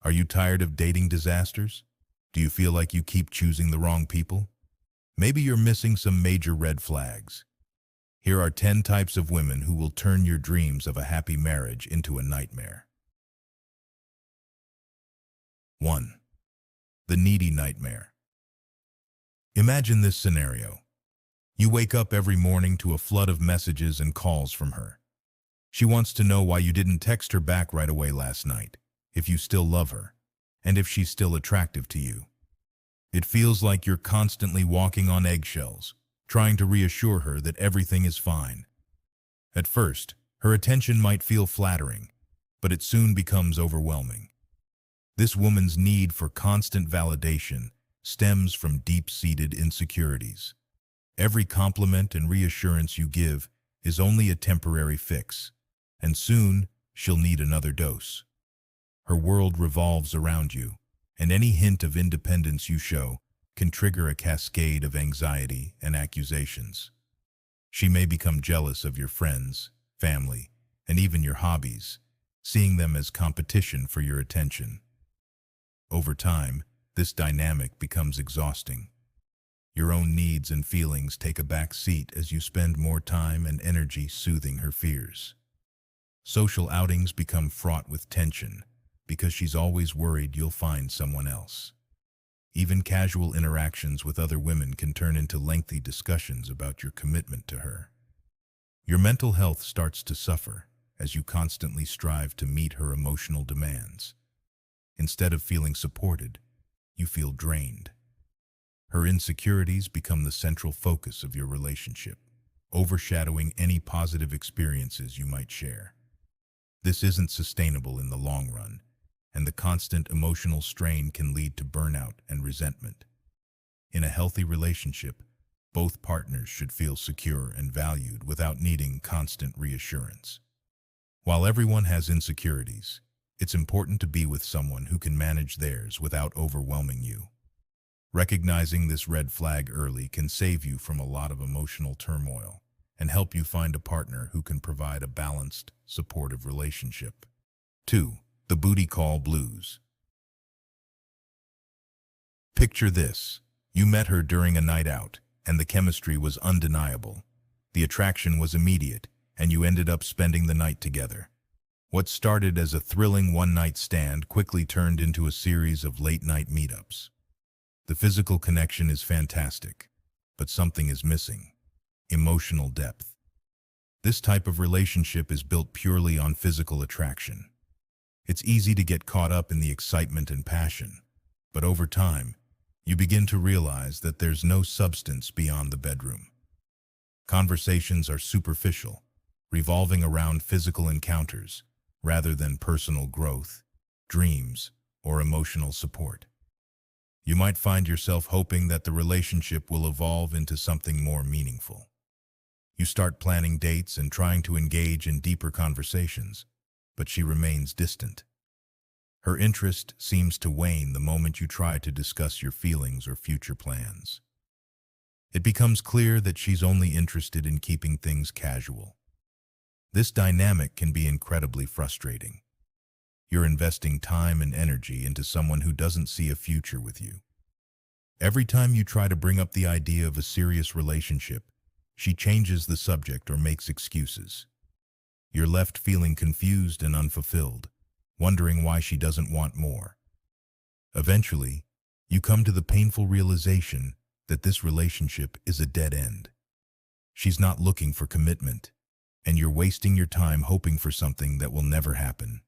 Are you tired of dating disasters? Do you feel like you keep choosing the wrong people? Maybe you're missing some major red flags. Here are 10 types of women who will turn your dreams of a happy marriage into a nightmare. 1. The needy nightmare. Imagine this scenario. You wake up every morning to a flood of messages and calls from her. She wants to know why you didn't text her back right away last night, if you still love her, and if she's still attractive to you. It feels like you're constantly walking on eggshells, trying to reassure her that everything is fine. At first, her attention might feel flattering, but it soon becomes overwhelming. This woman's need for constant validation stems from deep-seated insecurities. Every compliment and reassurance you give is only a temporary fix, and soon she'll need another dose. Her world revolves around you, and any hint of independence you show can trigger a cascade of anxiety and accusations. She may become jealous of your friends, family, and even your hobbies, seeing them as competition for your attention. Over time, this dynamic becomes exhausting. Your own needs and feelings take a back seat as you spend more time and energy soothing her fears. Social outings become fraught with tension because she's always worried you'll find someone else. Even casual interactions with other women can turn into lengthy discussions about your commitment to her. Your mental health starts to suffer as you constantly strive to meet her emotional demands. Instead of feeling supported, you feel drained. Her insecurities become the central focus of your relationship, overshadowing any positive experiences you might share. This isn't sustainable in the long run, and the constant emotional strain can lead to burnout and resentment. In a healthy relationship, both partners should feel secure and valued without needing constant reassurance. While everyone has insecurities, it's important to be with someone who can manage theirs without overwhelming you. Recognizing this red flag early can save you from a lot of emotional turmoil and help you find a partner who can provide a balanced, supportive relationship. 2. The booty call blues. Picture this. You met her during a night out, and the chemistry was undeniable. The attraction was immediate, and you ended up spending the night together. What started as a thrilling one-night stand quickly turned into a series of late-night meetups. The physical connection is fantastic, but something is missing: emotional depth. This type of relationship is built purely on physical attraction. It's easy to get caught up in the excitement and passion, but over time, you begin to realize that there's no substance beyond the bedroom. Conversations are superficial, revolving around physical encounters rather than personal growth, dreams, or emotional support. You might find yourself hoping that the relationship will evolve into something more meaningful. You start planning dates and trying to engage in deeper conversations, but she remains distant. Her interest seems to wane the moment you try to discuss your feelings or future plans. It becomes clear that she's only interested in keeping things casual. This dynamic can be incredibly frustrating. You're investing time and energy into someone who doesn't see a future with you. Every time you try to bring up the idea of a serious relationship, she changes the subject or makes excuses. You're left feeling confused and unfulfilled, wondering why she doesn't want more. Eventually, you come to the painful realization that this relationship is a dead end. She's not looking for commitment, and you're wasting your time hoping for something that will never happen.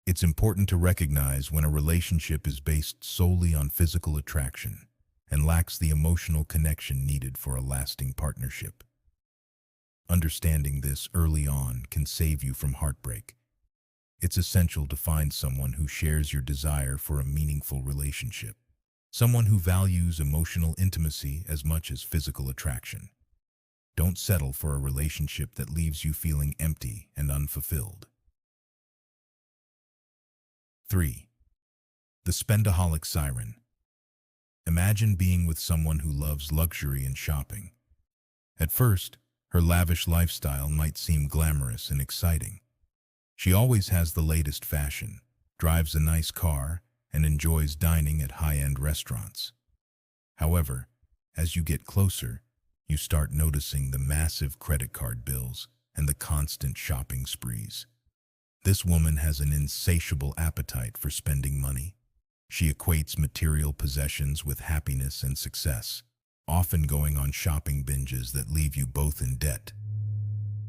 It's important to recognize when a relationship is based solely on physical attraction and lacks the emotional connection needed for a lasting partnership. Understanding this early on can save you from heartbreak. It's essential to find someone who shares your desire for a meaningful relationship, someone who values emotional intimacy as much as physical attraction. Don't settle for a relationship that leaves you feeling empty and unfulfilled. 3. The spendaholic siren. Imagine being with someone who loves luxury and shopping. At first, her lavish lifestyle might seem glamorous and exciting. She always has the latest fashion, drives a nice car, and enjoys dining at high-end restaurants. However, as you get closer, you start noticing the massive credit card bills and the constant shopping sprees. This woman has an insatiable appetite for spending money. She equates material possessions with happiness and success, often going on shopping binges that leave you both in debt.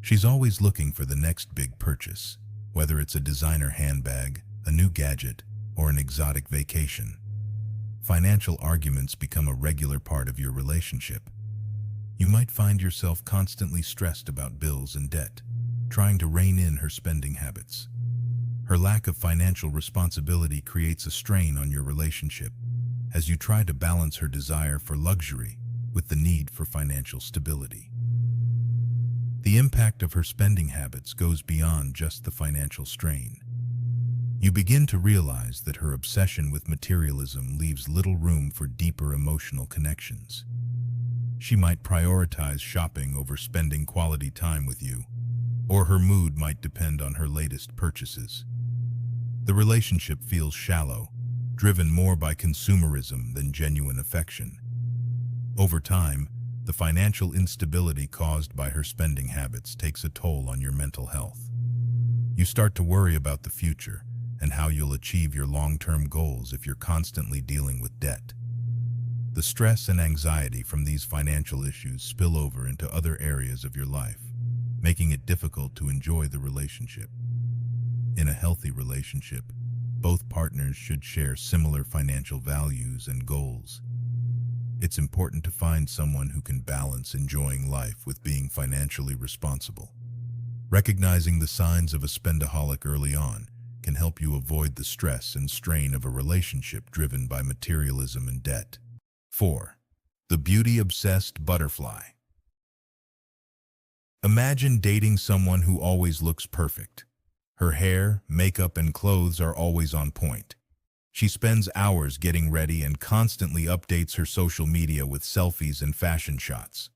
She's always looking for the next big purchase, whether it's a designer handbag, a new gadget, or an exotic vacation. Financial arguments become a regular part of your relationship. You might find yourself constantly stressed about bills and debt, trying to rein in her spending habits. Her lack of financial responsibility creates a strain on your relationship as you try to balance her desire for luxury with the need for financial stability. The impact of her spending habits goes beyond just the financial strain. You begin to realize that her obsession with materialism leaves little room for deeper emotional connections. She might prioritize shopping over spending quality time with you, or her mood might depend on her latest purchases. The relationship feels shallow, driven more by consumerism than genuine affection. Over time, the financial instability caused by her spending habits takes a toll on your mental health. You start to worry about the future and how you'll achieve your long-term goals if you're constantly dealing with debt. The stress and anxiety from these financial issues spill over into other areas of your life, making it difficult to enjoy the relationship. In a healthy relationship, both partners should share similar financial values and goals. It's important to find someone who can balance enjoying life with being financially responsible. Recognizing the signs of a spendaholic early on can help you avoid the stress and strain of a relationship driven by materialism and debt. 4. The beauty-obsessed butterfly. Imagine dating someone who always looks perfect. Her hair, makeup, and clothes are always on point. She spends hours getting ready and constantly updates her social media with selfies and fashion shots.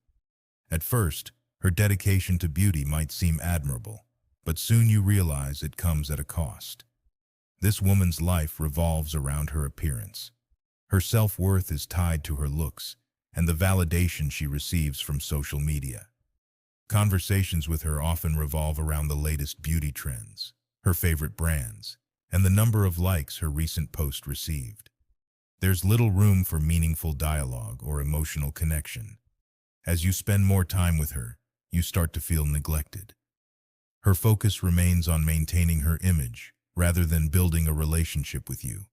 At first, her dedication to beauty might seem admirable, but soon you realize it comes at a cost. This woman's life revolves around her appearance. Her self-worth is tied to her looks and the validation she receives from social media. Conversations with her often revolve around the latest beauty trends, her favorite brands, and the number of likes her recent post received. There's little room for meaningful dialogue or emotional connection. As you spend more time with her, you start to feel neglected. Her focus remains on maintaining her image rather than building a relationship with you.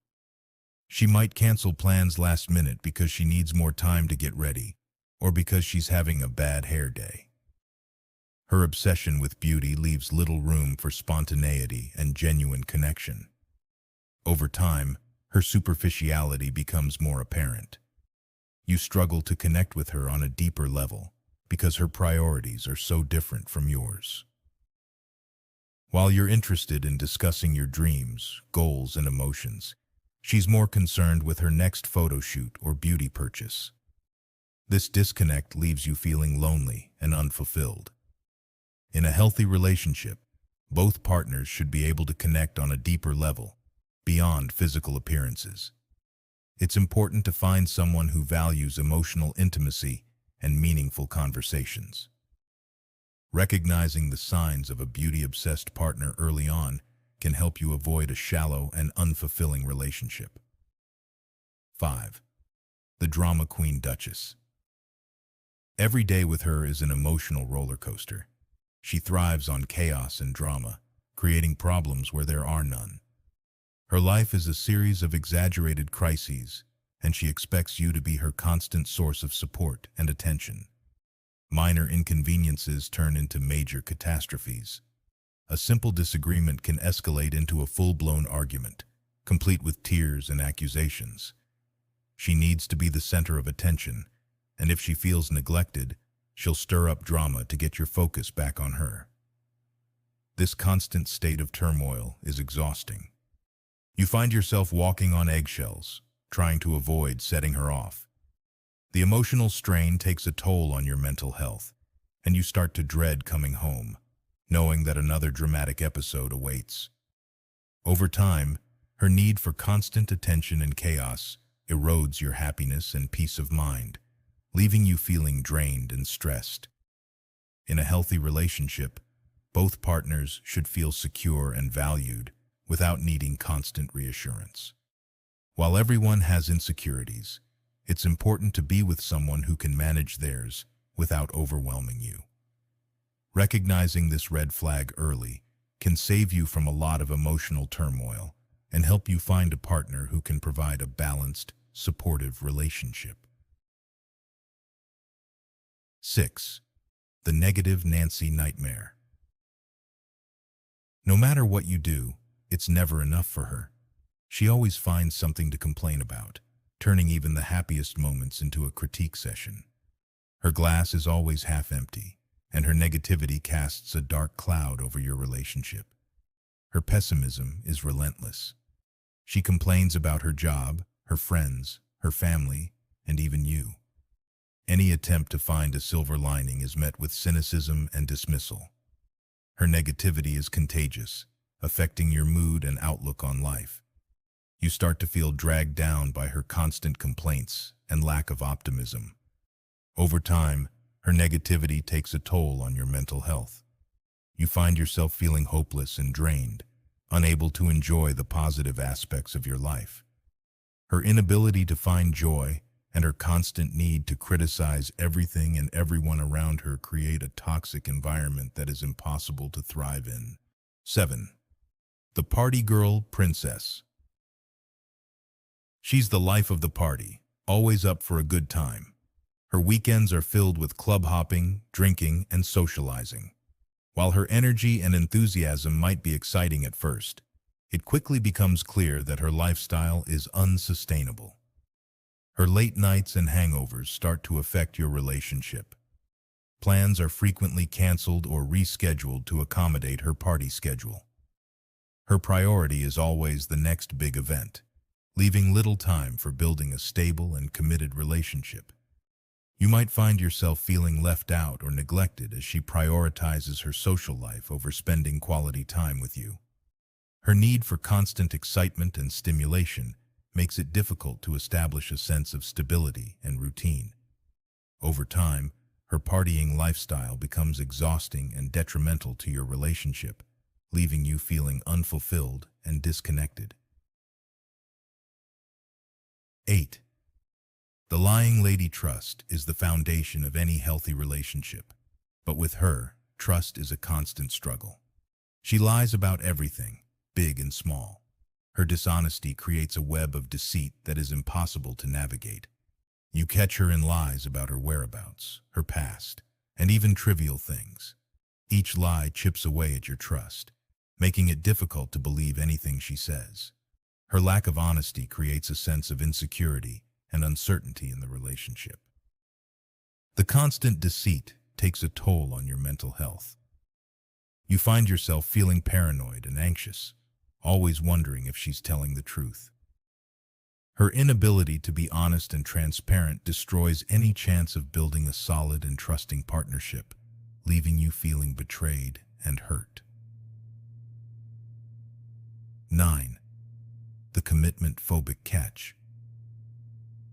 She might cancel plans last minute because she needs more time to get ready, or because she's having a bad hair day. Her obsession with beauty leaves little room for spontaneity and genuine connection. Over time, her superficiality becomes more apparent. You struggle to connect with her on a deeper level because her priorities are so different from yours. While you're interested in discussing your dreams, goals, and emotions, she's more concerned with her next photo shoot or beauty purchase. This disconnect leaves you feeling lonely and unfulfilled. In a healthy relationship, both partners should be able to connect on a deeper level, beyond physical appearances. It's important to find someone who values emotional intimacy and meaningful conversations. Recognizing the signs of a beauty-obsessed partner early on can help you avoid a shallow and unfulfilling relationship. 5. The drama queen Duchess. Every day with her is an emotional roller coaster. She thrives on chaos and drama, creating problems where there are none. Her life is a series of exaggerated crises, and she expects you to be her constant source of support and attention. Minor inconveniences turn into major catastrophes. A simple disagreement can escalate into a full-blown argument, complete with tears and accusations. She needs to be the center of attention, and if she feels neglected, she'll stir up drama to get your focus back on her. This constant state of turmoil is exhausting. You find yourself walking on eggshells, trying to avoid setting her off. The emotional strain takes a toll on your mental health, and you start to dread coming home, knowing that another dramatic episode awaits. Over time, Her need for constant attention and chaos erodes your happiness and peace of mind, leaving you feeling drained and stressed. In a healthy relationship, both partners should feel secure and valued without needing constant reassurance. While everyone has insecurities, it's important to be with someone who can manage theirs without overwhelming you. Recognizing this red flag early can save you from a lot of emotional turmoil and help you find a partner who can provide a balanced, supportive relationship. 6. The negative Nancy nightmare. No matter what you do, it's never enough for her. She always finds something to complain about, turning even the happiest moments into a critique session. Her glass is always half empty, and her negativity casts a dark cloud over your relationship. Her pessimism is relentless. She complains about her job, her friends, her family, and even you. Any attempt to find a silver lining is met with cynicism and dismissal. Her negativity is contagious, affecting your mood and outlook on life. You start to feel dragged down by her constant complaints and lack of optimism. Over time, her negativity takes a toll on your mental health. You find yourself feeling hopeless and drained, unable to enjoy the positive aspects of your life. Her inability to find joy and her constant need to criticize everything and everyone around her create a toxic environment that is impossible to thrive in. 7. The party girl princess. She's the life of the party, always up for a good time. Her weekends are filled with club hopping, drinking, and socializing. While her energy and enthusiasm might be exciting at first, it quickly becomes clear that her lifestyle is unsustainable. Her late nights and hangovers start to affect your relationship. Plans are frequently canceled or rescheduled to accommodate her party schedule. Her priority is always the next big event, leaving little time for building a stable and committed relationship. You might find yourself feeling left out or neglected as she prioritizes her social life over spending quality time with you. Her need for constant excitement and stimulation makes it difficult to establish a sense of stability and routine. Over time, her partying lifestyle becomes exhausting and detrimental to your relationship, leaving you feeling unfulfilled and disconnected. 8. The lying lady. Trust is the foundation of any healthy relationship, but with her, trust is a constant struggle. She lies about everything, big and small. Her dishonesty creates a web of deceit that is impossible to navigate. You catch her in lies about her whereabouts, her past, and even trivial things. Each lie chips away at your trust, making it difficult to believe anything she says. Her lack of honesty creates a sense of insecurity and uncertainty in the relationship. The constant deceit takes a toll on your mental health. You find yourself feeling paranoid and anxious, always wondering if she's telling the truth. Her inability to be honest and transparent destroys any chance of building a solid and trusting partnership, leaving you feeling betrayed and hurt. 9. The Commitmentphobic Catch.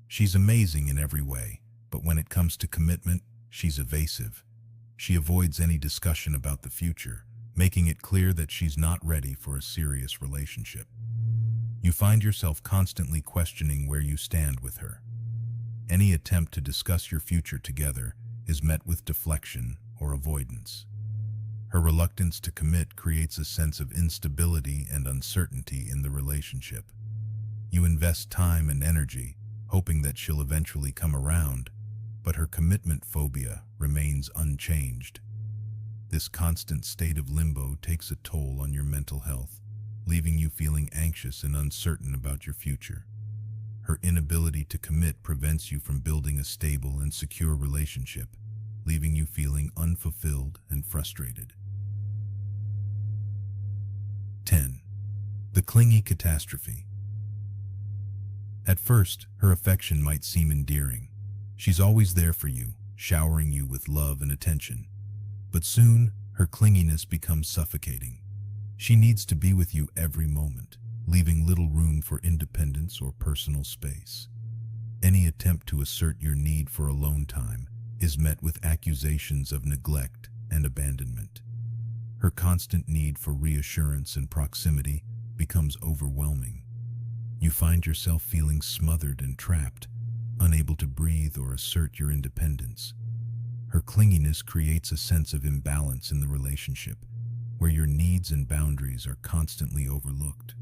She's amazing in every way, but when it comes to commitment, she's evasive. She avoids any discussion about the future, making it clear that she's not ready for a serious relationship. You find yourself constantly questioning where you stand with her. Any attempt to discuss your future together is met with deflection or avoidance. Her reluctance to commit creates a sense of instability and uncertainty in the relationship. You invest time and energy, hoping that she'll eventually come around, but her commitment phobia remains unchanged. This constant state of limbo takes a toll on your mental health, leaving you feeling anxious and uncertain about your future. Her inability to commit prevents you from building a stable and secure relationship, leaving you feeling unfulfilled and frustrated. 10. The Clingy Catastrophe. At first, her affection might seem endearing. She's always there for you, showering you with love and attention. But soon, her clinginess becomes suffocating. She needs to be with you every moment, leaving little room for independence or personal space. Any attempt to assert your need for alone time is met with accusations of neglect and abandonment. Her constant need for reassurance and proximity becomes overwhelming. You find yourself feeling smothered and trapped, unable to breathe or assert your independence. Her clinginess creates a sense of imbalance in the relationship, where your needs and boundaries are constantly overlooked.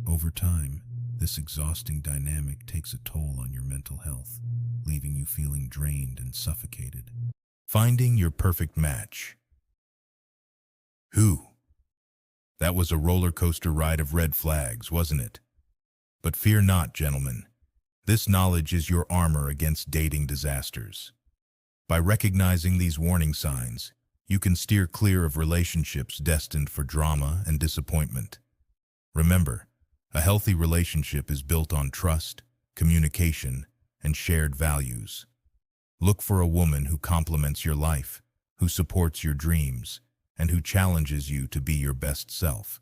Over time, this exhausting dynamic takes a toll on your mental health, leaving you feeling drained and suffocated. Finding your perfect match. Whew. That was a roller coaster ride of red flags, wasn't it? But fear not, gentlemen. This knowledge is your armor against dating disasters. By recognizing these warning signs, you can steer clear of relationships destined for drama and disappointment. Remember, a healthy relationship is built on trust, communication, and shared values. Look for a woman who complements your life, who supports your dreams, and who challenges you to be your best self.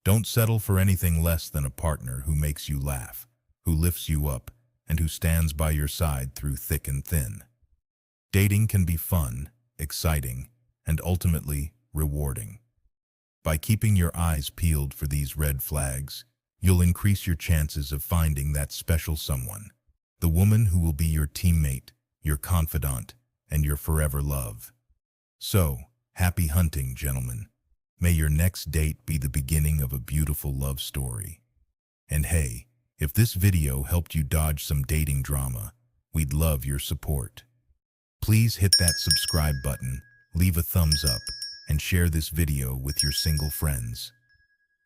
Don't settle for anything less than a partner who makes you laugh, who lifts you up, and who stands by your side through thick and thin. Dating can be fun, exciting, and ultimately rewarding. By keeping your eyes peeled for these red flags, you'll increase your chances of finding that special someone, the woman who will be your teammate, your confidant, and your forever love. So, happy hunting, gentlemen. May your next date be the beginning of a beautiful love story. And hey, if this video helped you dodge some dating drama, we'd love your support. Please hit that subscribe button, leave a thumbs up, and share this video with your single friends.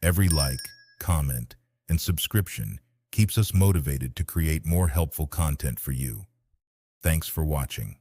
Every like, comment, and subscription keeps us motivated to create more helpful content for you. Thanks for watching.